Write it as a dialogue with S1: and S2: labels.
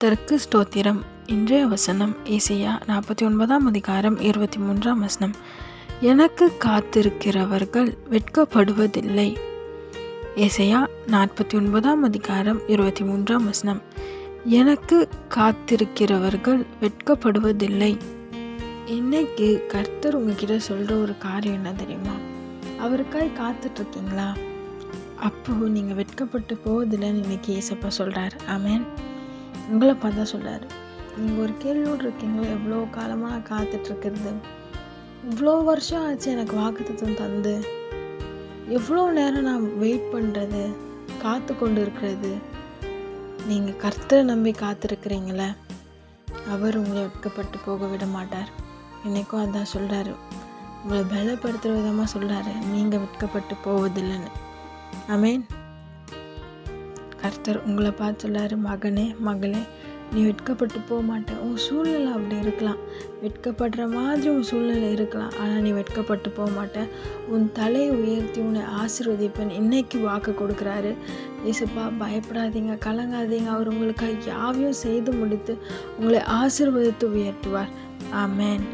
S1: கர்த்தருக்கு ஸ்தோத்திரம். இன்றைய வசனம் ஏசாயா 49:23. எனக்கு காத்திருக்கிறவர்கள் வெட்கப்படுவதில்லை. ஏசாயா 49:23. எனக்கு காத்திருக்கிறவர்கள் வெட்கப்படுவதில்லை. இன்னைக்கு கர்த்தர் உங்ககிட்ட சொல்கிற ஒரு காரியம் என்ன தெரியுமா? அவருக்காய் காத்துட்ருக்கீங்களா? அப்போ நீங்கள் வெட்கப்பட்டு போவதில்லைன்னு இன்னைக்கு ஏசப்பா சொல்கிறார். ஆமேன். உங்களை பார்த்தா சொல்கிறாரு, நீங்கள் ஒரு கேள்வியோடு இருக்கீங்களா? எவ்வளோ காலமாக நான் காத்துட்ருக்கிறது, இவ்வளோ வருஷம் ஆச்சு எனக்கு வாக்குத்தத்தம் தந்து, எவ்வளோ நேரம் நான் வெயிட் பண்ணுறது, காத்து கொண்டு இருக்கிறது. நீங்கள் கர்த்தரை நம்பி காத்திருக்கிறீங்களே, அவர் உங்களை வெட்கப்பட்டு போக விட மாட்டார். இன்றைக்கும் அதான் சொல்கிறாரு, உங்களை பலப்படுத்துகிற விதமாக சொல்கிறாரு, நீங்கள் வெட்கப்பட்டு போவதில்லைன்னு. ஆமேன். கர்த்தர் உங்களை பார்த்து சொல்லாரு, மகனே மகளே, நீ வெட்கப்பட்டு போக மாட்டேன். உன் சூழ்நிலை அப்படி இருக்கலாம், வெட்கப்படுற மாதிரி உன் சூழ்நிலை இருக்கலாம், ஆனால் நீ வெட்கப்பட்டு போக மாட்டேன். உன் தலையை உயர்த்தி உன்னை ஆசீர்வதிப்பேன். இன்னைக்கு வாக்கு கொடுக்குறாரு ஏசப்பா. பயப்படாதீங்க, கலங்காதீங்க. அவர் உங்களுக்கு யாவையும் செய்து முடித்து உங்களை ஆசீர்வதித்து உயர்த்துவார். ஆமேன்.